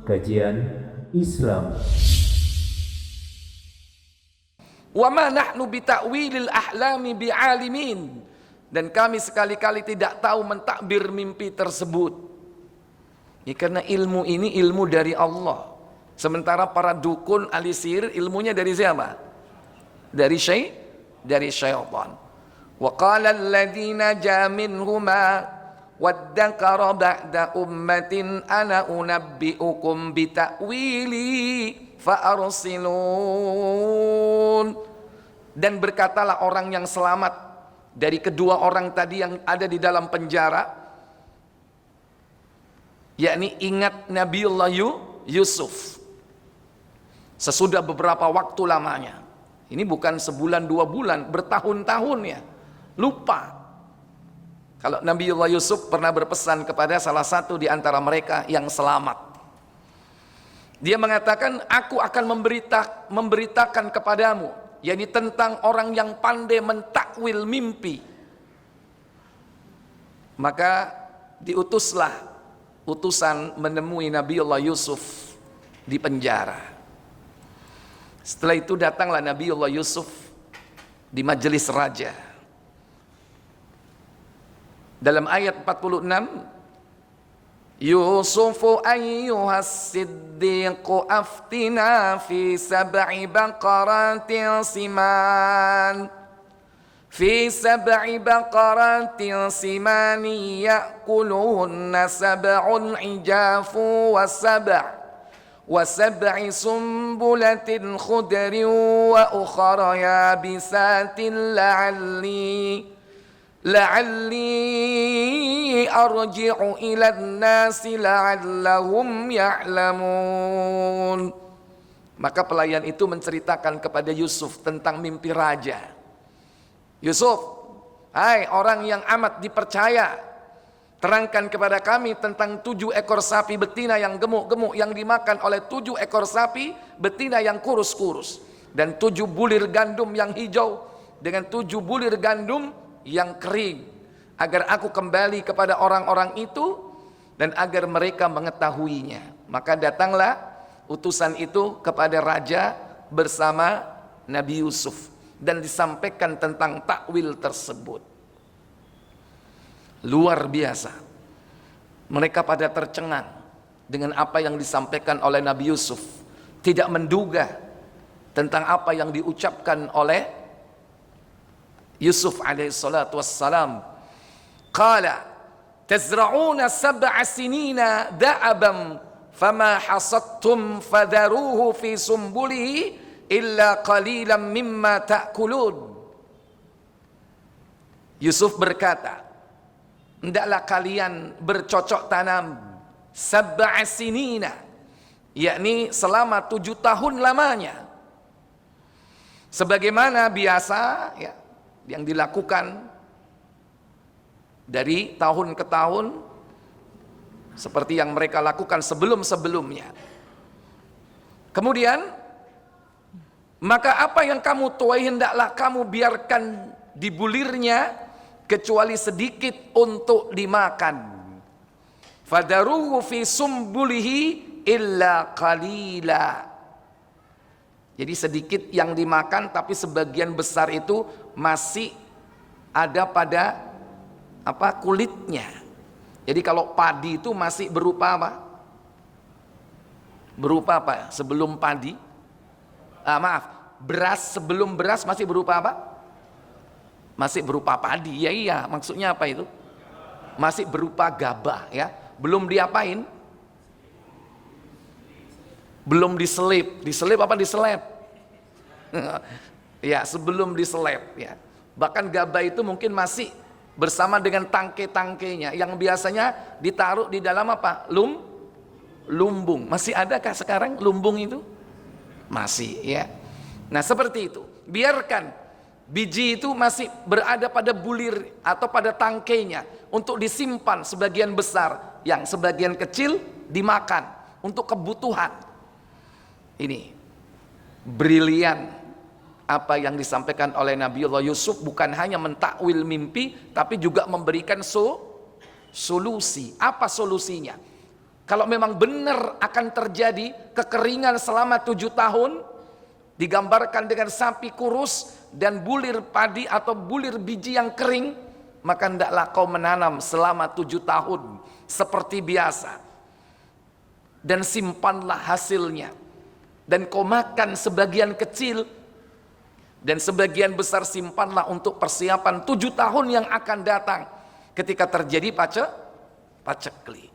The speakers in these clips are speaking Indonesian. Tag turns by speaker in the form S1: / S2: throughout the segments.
S1: kajian Islam.
S2: Wa ma nahnu bita'wilil ahlami bi'alimin, dan kami sekali-kali tidak tahu mentakbir mimpi tersebut. Ya, karena ilmu ini ilmu dari Allah. Sementara para dukun ahli sihir ilmunya dari siapa? Dari syaitan. Wa qala alladziina jaa minhuma waddakara ba'da ummatin ana unabbi'ukum bita'wili fa'arsilun. Dan berkatalah orang yang selamat dari kedua orang tadi yang ada di dalam penjara, yakni ingat Nabiullah Yusuf. Sesudah beberapa waktu lamanya, ini bukan sebulan 2 bulan, bertahun-tahun ya, lupa. Kalau Nabiullah Yusuf pernah berpesan kepada salah satu di antara mereka yang selamat. Dia mengatakan, aku akan memberitakan kepadamu, yakni tentang orang yang pandai mentakwil mimpi. Maka diutuslah utusan menemui Nabiullah Yusuf di penjara. Setelah itu datanglah Nabiullah Yusuf di majelis raja. Dalam ayat 46, Yusufu ayyuhas siddiqu aftina fi sab'i baqaratin siman ya'kuluhunna sab'un ijafu wa sab'i sumbulatin khudrin wa ukhra yabisatin la'alli arji'u ila an-nasi la'allahum ya'lamun. Maka pelayan itu menceritakan kepada Yusuf tentang mimpi raja. Yusuf, hai orang yang amat dipercaya, terangkan kepada kami tentang 7 ekor sapi betina yang gemuk-gemuk yang dimakan oleh 7 ekor sapi betina yang kurus-kurus, dan 7 bulir gandum yang hijau dengan 7 bulir gandum yang kering, agar aku kembali kepada orang-orang itu dan agar mereka mengetahuinya. Maka datanglah utusan itu kepada raja bersama Nabi Yusuf dan disampaikan tentang takwil tersebut. Luar biasa, mereka pada tercengang dengan apa yang disampaikan oleh Nabi Yusuf, tidak menduga tentang apa yang diucapkan oleh Yusuf alaihi salatu wassalam. Qala tazra'una 7 sinina da'aban fama hasadtum fadharuhu fi sumbulihi illa qalilan mimma ta'kulun. Yusuf berkata, hendaklah kalian bercocok tanam 7 sinina, yakni selama 7 tahun lamanya, sebagaimana biasa ya yang dilakukan dari tahun ke tahun, seperti yang mereka lakukan sebelum-sebelumnya. Kemudian, maka apa yang kamu tuai hendaklah kamu biarkan di bulirnya, kecuali sedikit untuk dimakan. Fadaruhu fi sumbulihi illa qalila. Jadi sedikit yang dimakan, tapi sebagian besar itu masih ada pada kulitnya. Jadi kalau padi itu masih berupa apa? Berupa apa? Sebelum padi, beras sebelum beras masih berupa apa? Masih berupa padi. Ya iya, maksudnya apa itu? Masih berupa gabah ya. Belum diapain? Belum diselip. Diselip apa diselep? Ya, sebelum diselep ya. Bahkan gabah itu mungkin masih bersama dengan tangkai-tangkainya yang biasanya ditaruh di dalam apa? Lumbung. Masih adakah sekarang lumbung itu? Masih ya. Nah, seperti itu. Biarkan biji itu masih berada pada bulir atau pada tangkainya untuk disimpan sebagian besar, yang sebagian kecil dimakan untuk kebutuhan. Ini brilian apa yang disampaikan oleh Nabiullah Yusuf, bukan hanya mentakwil mimpi tapi juga memberikan solusi. Apa solusinya? Kalau memang benar akan terjadi kekeringan selama 7 tahun, digambarkan dengan sapi kurus dan bulir padi atau bulir biji yang kering, maka hendaklah kau menanam selama 7 tahun seperti biasa. Dan simpanlah hasilnya. Dan kau makan sebagian kecil, dan sebagian besar simpanlah untuk persiapan 7 tahun yang akan datang ketika terjadi paceklik.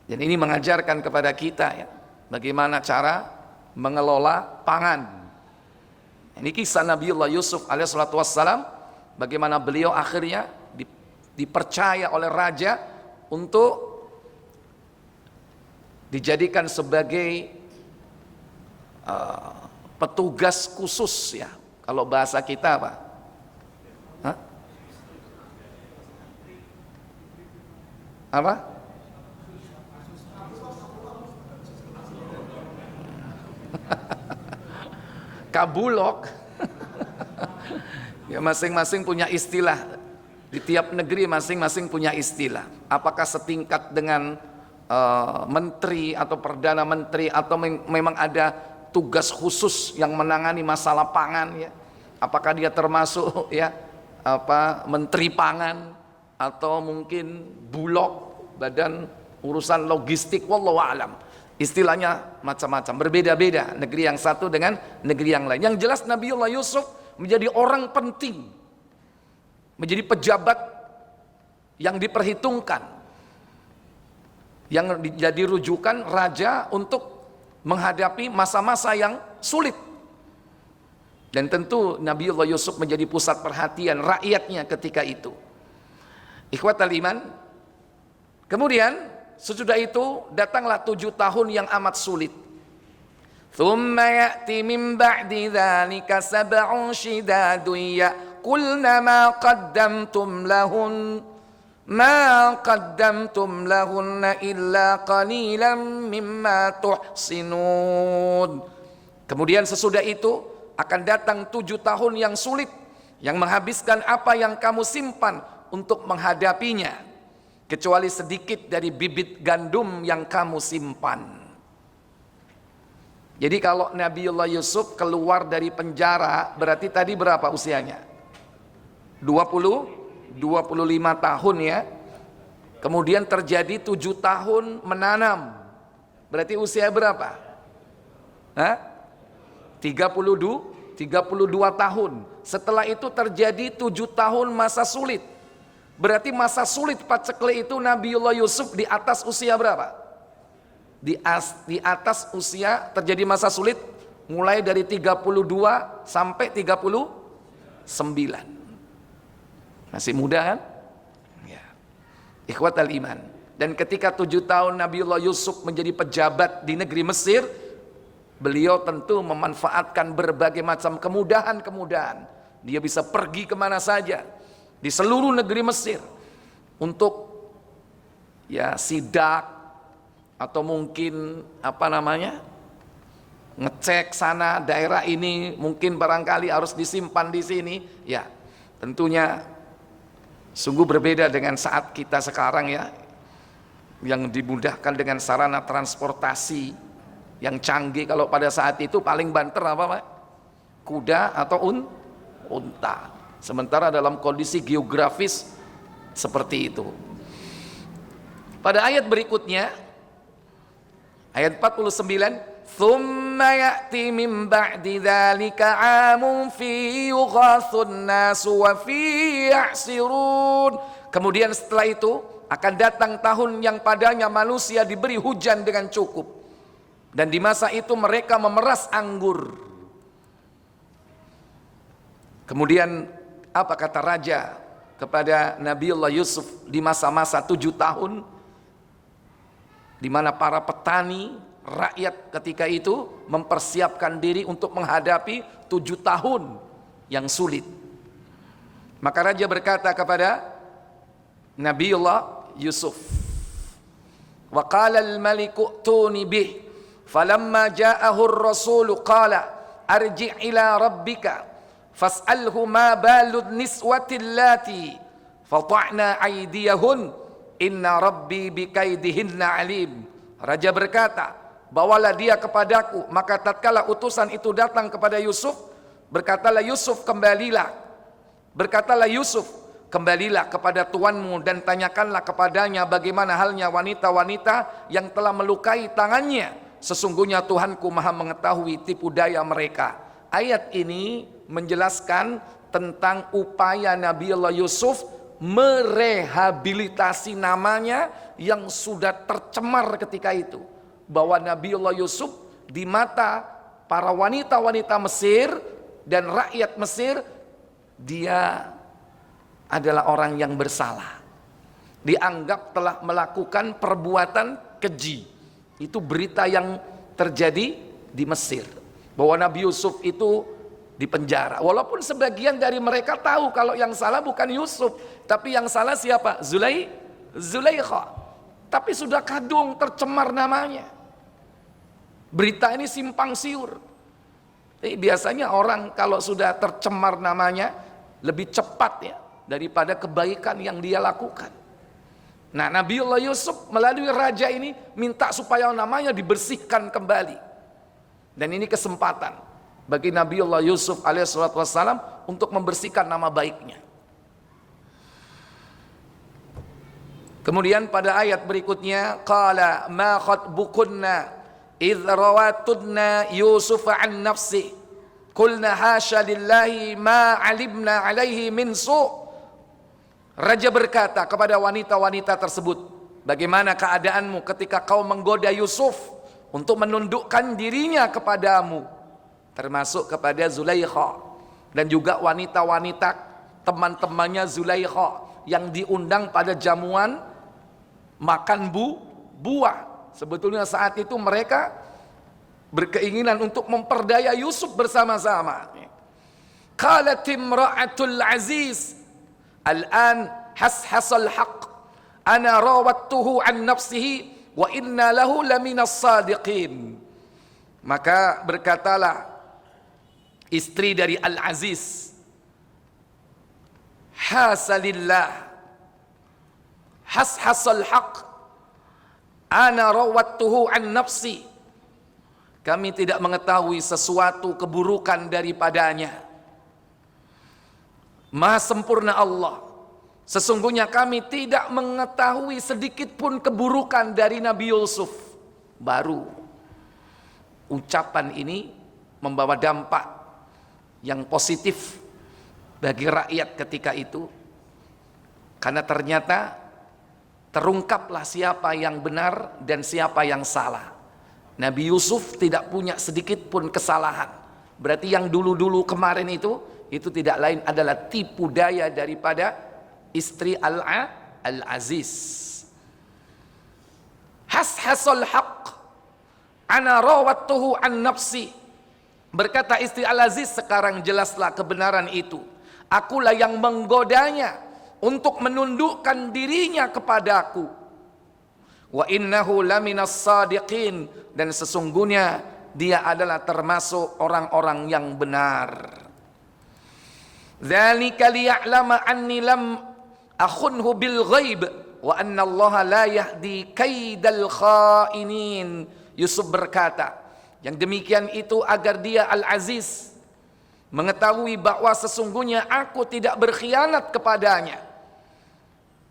S2: Dan ini mengajarkan kepada kita ya, bagaimana cara mengelola pangan. Ini kisah Nabiullah Yusuf alaihissalatu wassalam, bagaimana beliau akhirnya dipercaya oleh raja untuk dijadikan sebagai petugas khusus ya. Kalau bahasa kita apa? Hah? Apa? Kabulok. Ya, masing-masing punya istilah. Di tiap negeri masing-masing punya istilah. Apakah setingkat dengan menteri atau perdana menteri, atau memang ada tugas khusus yang menangani masalah pangan ya? Apakah dia termasuk ya menteri pangan, atau mungkin bulog, badan urusan logistik, wallahu alam. Istilahnya macam-macam, berbeda-beda negeri yang satu dengan negeri yang lain. Yang jelas Nabiullah Yusuf menjadi orang penting, menjadi pejabat yang diperhitungkan, yang jadi rujukan raja untuk menghadapi masa-masa yang sulit. Dan tentu Nabiullah Yusuf menjadi pusat perhatian rakyatnya ketika itu. Ikhwatal iman. Kemudian sesudah itu datanglah 7 tahun yang amat sulit. Thumma ya'ti min ba'di dzalika sab'un shidadun ya'kulna ma qaddamtum lahunna illa qalilan mimma tuhsinun. Kemudian sesudah itu akan datang 7 tahun yang sulit, yang menghabiskan apa yang kamu simpan untuk menghadapinya, kecuali sedikit dari bibit gandum yang kamu simpan. Jadi kalau Nabiullah Yusuf keluar dari penjara, berarti tadi berapa usianya? 25 tahun ya. Kemudian terjadi 7 tahun menanam, berarti usia berapa? 32 tahun. Setelah itu terjadi 7 tahun masa sulit. Berarti masa sulit paceklik itu Nabiullah Yusuf di atas usia berapa? Di atas usia terjadi masa sulit mulai dari 32 sampai 39. Masih muda kan? Ya. Ikhwatal iman. Dan ketika 7 tahun Nabiullah Yusuf menjadi pejabat di negeri Mesir, beliau tentu memanfaatkan berbagai macam kemudahan-kemudahan. Dia bisa pergi kemana saja di seluruh negeri Mesir untuk ya sidak, atau mungkin ngecek sana daerah ini mungkin barangkali harus disimpan di sini ya. Tentunya sungguh berbeda dengan saat kita sekarang ya, yang dimudahkan dengan sarana transportasi yang canggih. Kalau pada saat itu paling banter apa Pak? Kuda atau unta. Sementara dalam kondisi geografis seperti itu. Pada ayat berikutnya, ayat 49, "Tsumma ya'ti min ba'di dzalika 'amun fi yughathun nasu wa fi ya'sirun." Kemudian setelah itu akan datang tahun yang padanya manusia diberi hujan dengan cukup, dan di masa itu mereka memeras anggur. Kemudian apa kata raja kepada Nabiullah Yusuf di masa-masa 7 tahun di mana para petani, rakyat ketika itu mempersiapkan diri untuk menghadapi 7 tahun yang sulit. Maka raja berkata kepada Nabiullah Yusuf, "Wa qala al-maliku tuni bih, falamma ja'ahu ar-rasul qala arji' ila rabbika fas'alhu ma balud niswati allati fata'na aydiyahun Inna rabbi bikaidihinna alim. Raja berkata, bawalah dia kepadaku. Maka tatkala utusan itu datang kepada Yusuf, berkatalah Yusuf, kembalilah kepada tuanmu dan tanyakanlah kepadanya bagaimana halnya wanita-wanita yang telah melukai tangannya. Sesungguhnya Tuhanku maha mengetahui tipu daya mereka. Ayat ini menjelaskan tentang upaya Nabiullah Yusuf merehabilitasi namanya yang sudah tercemar ketika itu. Bahwa Nabiullah Yusuf di mata para wanita-wanita Mesir dan rakyat Mesir, dia adalah orang yang bersalah. Dianggap telah melakukan perbuatan keji. Itu berita yang terjadi di Mesir. Bahwa Nabi Yusuf itu dipenjara. Walaupun sebagian dari mereka tahu kalau yang salah bukan Yusuf, tapi yang salah siapa? Zulaikha. Tapi sudah kadung tercemar namanya. Berita ini simpang siur. Biasanya orang kalau sudah tercemar namanya lebih cepat ya daripada kebaikan yang dia lakukan. Nah, Nabiullah Yusuf melalui raja ini minta supaya namanya dibersihkan kembali. Dan ini kesempatan bagi Nabiullah Yusuf alaihissalam untuk membersihkan nama baiknya. Kemudian pada ayat berikutnya, qala ma khatbukunna idh rawatudna Yusuf an nafsi qulna hasya lillahi ma alimna alaihi min su'. Raja berkata kepada wanita-wanita tersebut, bagaimana keadaanmu ketika kau menggoda Yusuf untuk menundukkan dirinya kepadamu, termasuk kepada Zulaikha dan juga wanita-wanita teman-temannya Zulaikha yang diundang pada jamuan makan buah. Sebetulnya saat itu mereka berkeinginan untuk memperdaya Yusuf bersama-sama. Qalat imra'atul aziz al-an hashasal haq ana rawattuhu an nafsihi wa inna lahu laminas sadiqin. Maka berkatalah istri dari Al-Aziz, hasalillah hashasal haq ana rawattuhu an nafsi. Kami tidak mengetahui sesuatu keburukan daripadanya. Maha sempurna Allah. Sesungguhnya kami tidak mengetahui sedikit pun keburukan dari Nabi Yusuf. Baru ucapan ini membawa dampak yang positif bagi rakyat ketika itu. Karena ternyata terungkaplah siapa yang benar dan siapa yang salah. Nabi Yusuf tidak punya sedikit pun kesalahan. Berarti yang dulu-dulu kemarin itu tidak lain adalah tipu daya daripada istri Al-Aziz. Hashasal haq ana rawattuhu an nafsi. Berkata istri Al-Aziz, sekarang jelaslah kebenaran itu. Akulah yang menggodanya untuk menundukkan dirinya kepadaku. Wa innahu laminas sadiqin, dan sesungguhnya dia adalah termasuk orang-orang yang benar. Dzalika liya'lama anni lam akhunhu bil ghaib wa anna Allah la yahdi kaidal khainin. Yusuf berkata, yang demikian itu agar dia Al-Aziz mengetahui bahwa sesungguhnya aku tidak berkhianat kepadanya,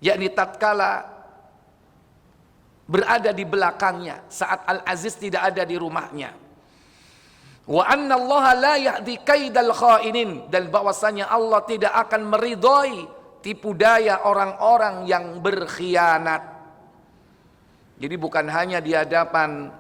S2: yakni tatkala berada di belakangnya saat Al-Aziz tidak ada di rumahnya. Wa anna Allah la yahdi kaidal khainin, dan bahwasanya Allah tidak akan meridhoi tipu daya orang-orang yang berkhianat. Jadi bukan hanya di hadapan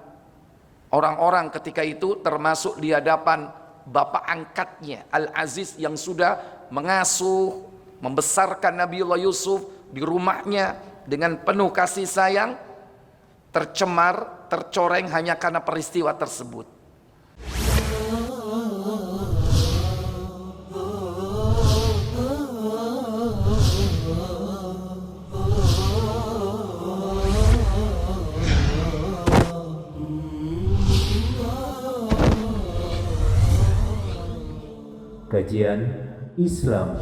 S2: orang-orang ketika itu, termasuk di hadapan bapak angkatnya Al-Aziz yang sudah mengasuh, membesarkan Nabiullah Yusuf di rumahnya dengan penuh kasih sayang, tercemar, tercoreng hanya karena peristiwa tersebut.
S1: Kajian Islam.